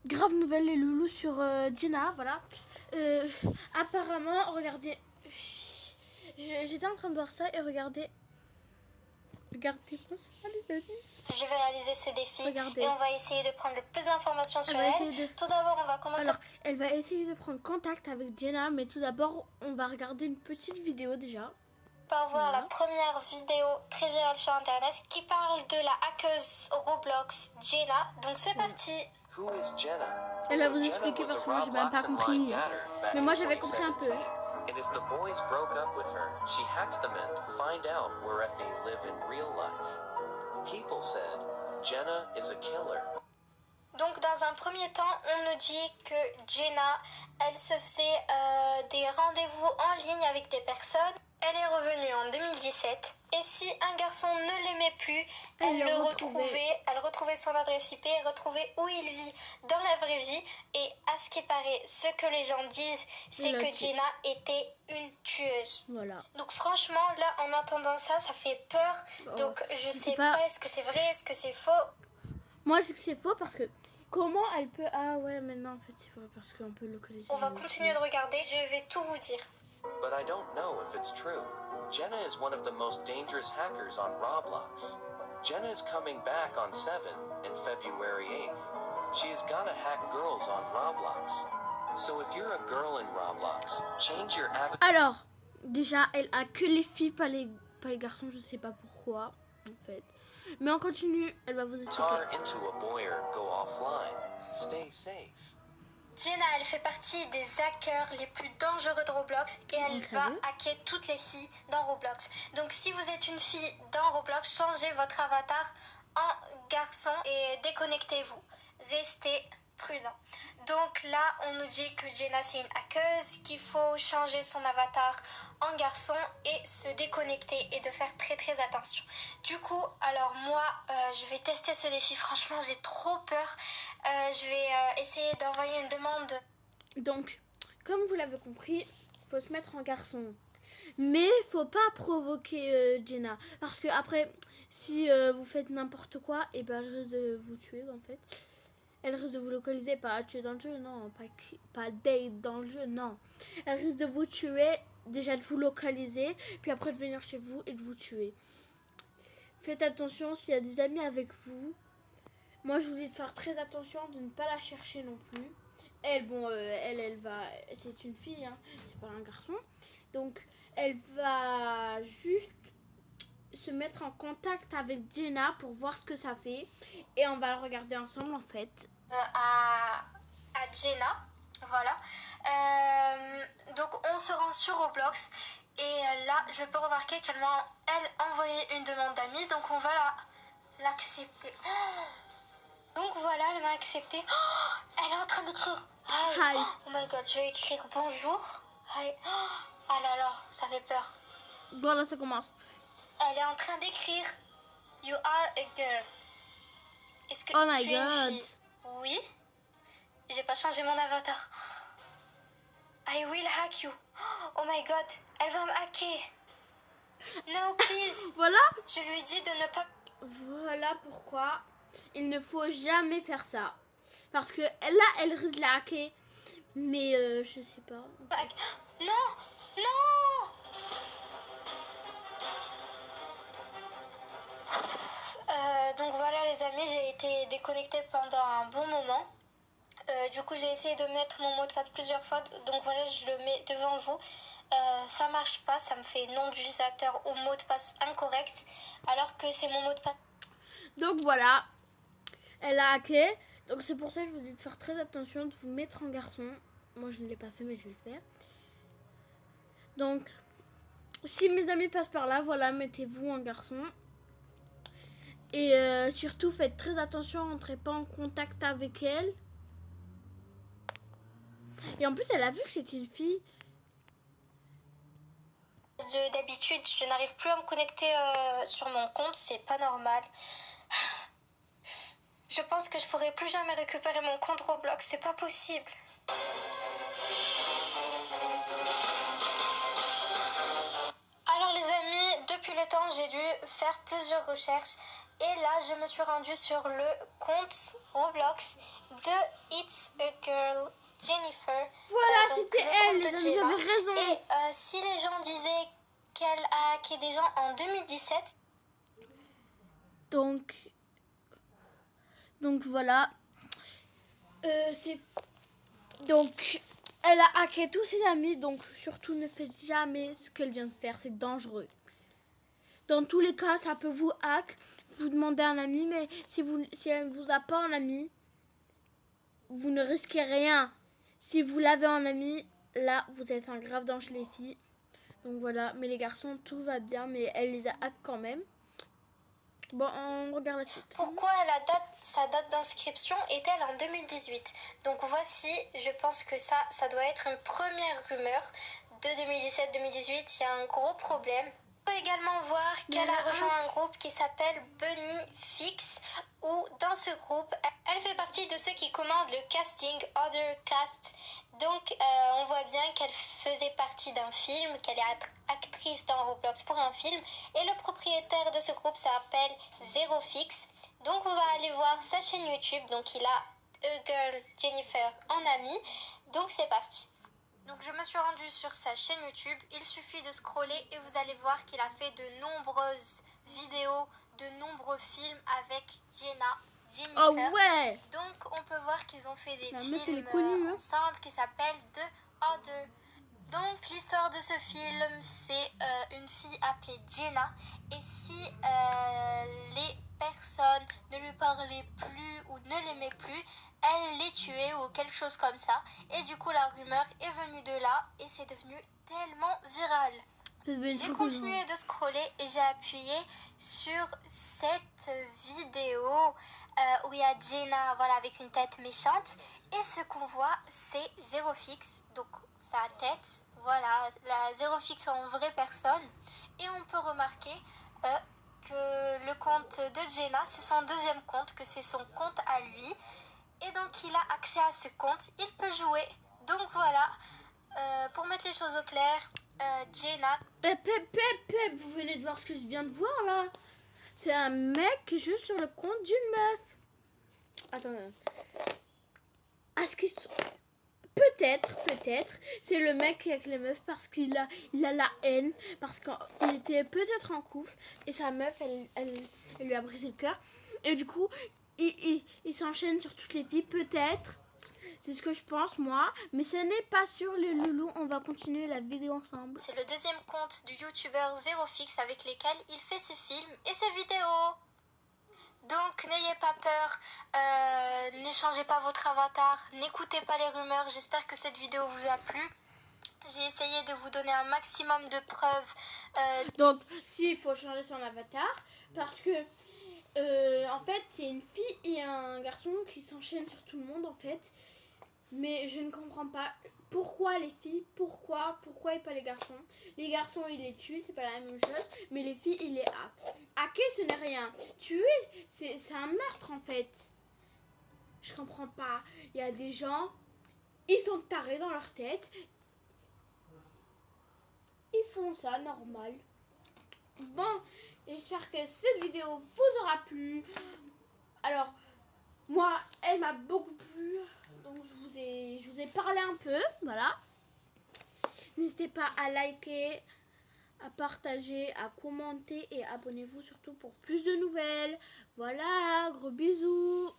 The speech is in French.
grave nouvelle les loulous sur Jenna, voilà. Apparemment, regardez, j'étais en train de voir ça et regardez moi ça les amis. Je vais réaliser ce défi. Regardez. Et on va essayer de prendre le plus d'informations sur elle. Tout d'abord, on va commencer. Alors, elle va essayer de prendre contact avec Jenna, mais tout d'abord, on va regarder une petite vidéo déjà. Par voir la première vidéo très virale sur internet qui parle de la hackeuse Roblox Jenna. Donc c'est parti. Who is Jenna? Elle va vous expliquer parce que moi j'ai même pas compris. Mais moi j'avais compris un peu. And if the boys broke up with her, she hacks them in to find out where they live in real life. People said Jenna is a killer. Donc dans un premier temps, on nous dit que Jenna, elle se faisait des rendez-vous en ligne avec des personnes. Elle est revenue en 2017 et si un garçon ne l'aimait plus, elle le retrouvait, elle retrouvait son adresse IP, retrouvait où il vit dans la vraie vie et à ce qui paraît, ce que les gens disent, c'est que Jenna était une tueuse. Voilà. Donc franchement, là en entendant ça, ça fait peur. Donc je sais pas est-ce que c'est vrai, est-ce que c'est faux. Moi je sais que c'est faux parce que comment elle peut... Ah ouais, maintenant en fait c'est vrai parce qu'on peut localiser. On va continuer de regarder, je vais tout vous dire. But I don't know if it's true. Jenna is one of the most dangerous hackers on Roblox. Jenna is coming back on 7 and February 8th. She is gonna hack girls on Roblox. So if you're a girl in Roblox, change your avatar. Alors, déjà, elle a que les filles, pas les garçons, je sais pas pourquoi, en fait. Mais on continue, elle va vous expliquer. Into a boy or go offline. Stay safe. Jenna, elle fait partie des hackers les plus dangereux de Roblox et elle va hacker toutes les filles dans Roblox. Donc si vous êtes une fille dans Roblox, changez votre avatar en garçon et déconnectez-vous. Restez prudent. Donc là, on nous dit que Jenna c'est une hackeuse, qu'il faut changer son avatar en garçon et se déconnecter et de faire très très attention. Du coup, alors moi, je vais tester ce défi. Franchement, j'ai trop peur. Je vais essayer d'envoyer une demande. Donc, comme vous l'avez compris, faut se mettre en garçon. Mais faut pas provoquer Jenna. Parce que après, si vous faites n'importe quoi, et ben elle risque de vous tuer en fait. Elle risque de vous localiser, pas tuer dans le jeu, non. Pas date dans le jeu, non. Elle risque de vous tuer, déjà de vous localiser, puis après de venir chez vous et de vous tuer. Faites attention s'il y a des amis avec vous. Moi, je vous dis de faire très attention, de ne pas la chercher non plus. Elle, bon, elle va... C'est une fille, hein, c'est pas un garçon. Donc, elle va juste se mettre en contact avec Jenna pour voir ce que ça fait. Et on va le regarder ensemble, en fait. À Jenna, voilà. Donc, on se rend sur Roblox. Et là, je peux remarquer qu'elle m'a, envoyé une demande d'amis. Donc, on va l'accepter. Donc voilà, elle m'a accepté. Oh, elle est en train d'écrire. Hi. Oh my god, je vais écrire bonjour. Hi. Oh là là, ça fait peur. Voilà, ça commence. Elle est en train d'écrire. You are a girl. Est-ce que tu es une fille? Oui. J'ai pas changé mon avatar. I will hack you. Oh my god, elle va me hacker. No, please. Voilà. Je lui dis de ne pas... Voilà pourquoi il ne faut jamais faire ça. Parce que là, elle risque de la hacker. Mais je sais pas. Non, non. Donc voilà les amis, j'ai été déconnectée pendant un bon moment. Du coup, j'ai essayé de mettre mon mot de passe plusieurs fois. Donc voilà, je le mets devant vous. Ça marche pas, ça me fait nom d'utilisateur ou mot de passe incorrect. Alors que c'est mon mot de passe. Donc voilà, elle a hacké. Donc c'est pour ça que je vous dis de faire très attention, de vous mettre en garçon. Moi je ne l'ai pas fait mais je vais le faire. Donc si mes amis passent par là, voilà, mettez-vous en garçon. Et surtout faites très attention, rentrez pas en contact avec elle. Et en plus elle a vu que c'était une fille. D'habitude, je n'arrive plus à me connecter sur mon compte, c'est pas normal. Je pense que je pourrai plus jamais récupérer mon compte Roblox, c'est pas possible. Alors les amis, depuis le temps, j'ai dû faire plusieurs recherches. Et là, je me suis rendue sur le compte Roblox de It's a Girl, Jennifer. Voilà, donc c'était le elle, compte les de amis, Jenna. j'avais raison. Et si les gens disaient qu'elle a hacké des gens en 2017, Donc voilà. Donc, elle a hacké tous ses amis. Donc, surtout, ne faites jamais ce qu'elle vient de faire. C'est dangereux. Dans tous les cas, ça peut vous hack. Vous demandez un ami, mais si elle ne vous a pas en ami, vous ne risquez rien. Si vous l'avez en ami, là, vous êtes un grave danger, les filles. Donc voilà, mais les garçons, tout va bien, mais elle les a hack quand même. Bon, on regarde la suite. pourquoi sa date d'inscription est-elle en 2018? Donc voici, je pense que ça doit être une première rumeur de 2017-2018. Il y a un gros problème. On peut également voir qu'elle a rejoint un groupe qui s'appelle Bunny Fix, où dans ce groupe, elle fait partie de ceux qui commandent le casting Other Cast. Donc on voit bien qu'elle faisait partie d'un film, qu'elle est actrice dans Roblox pour un film. Et le propriétaire de ce groupe s'appelle Zero Fix. Donc on va aller voir sa chaîne YouTube. Donc il a A Girl Jennifer en ami. Donc c'est parti. Donc je me suis rendue sur sa chaîne YouTube, il suffit de scroller et vous allez voir qu'il a fait de nombreuses vidéos, de nombreux films avec Jennifer. Oh ouais. Donc on peut voir qu'ils ont fait des La meuf, elle films est connue, hein. ensemble qui s'appellent The Other. Donc l'histoire de ce film, c'est une fille appelée Jenna, et si les personnes ne lui parlaient plus ou ne l'aimaient plus, elle les tuait ou quelque chose comme ça. Et du coup la rumeur est venue de là et c'est devenu tellement viral. J'ai continué de scroller et j'ai appuyé sur cette vidéo où il y a Jenna, voilà, avec une tête méchante. Et ce qu'on voit, c'est Zero Fix, donc sa tête, voilà, la Zero Fix en vraie personne. Et on peut remarquer que le compte de Jenna, c'est son deuxième compte, que c'est son compte à lui. Et donc il a accès à ce compte, il peut jouer. Donc voilà, pour mettre les choses au clair, Jenna... Vous venez de voir ce que je viens de voir là. C'est un mec qui joue sur le compte d'une meuf. Attends. Peut-être, c'est le mec avec les meufs parce qu'il a la haine, parce qu'il était peut-être en couple et sa meuf, elle lui a brisé le cœur. Et du coup, il s'enchaîne sur toutes les filles, peut-être. C'est ce que je pense, moi. Mais ce n'est pas sûr, les loulous. On va continuer la vidéo ensemble. C'est le deuxième compte du youtubeur Zero Fix avec lesquels il fait ses films et ses vidéos. Donc n'ayez pas peur, ne changez pas votre avatar, n'écoutez pas les rumeurs. J'espère que cette vidéo vous a plu. J'ai essayé de vous donner un maximum de preuves. Donc, si, il faut changer son avatar. Parce que, en fait, c'est une fille et un garçon qui s'enchaînent sur tout le monde, en fait. Mais je ne comprends pas pourquoi les filles, pourquoi et pas les garçons. Les garçons, ils les tuent, c'est pas la même chose. Mais les filles, ils les hackent. Hacker, ce n'est rien. Tuer, c'est un meurtre, en fait. Je comprends pas. Il y a des gens, ils sont tarés dans leur tête. Ils font ça, normal. Bon, j'espère que cette vidéo vous aura plu. Alors, moi, elle m'a beaucoup plu. Donc, je vous ai parlé un peu. Voilà. N'hésitez pas à liker, à partager, à commenter et abonnez-vous surtout pour plus de nouvelles. Voilà, gros bisous.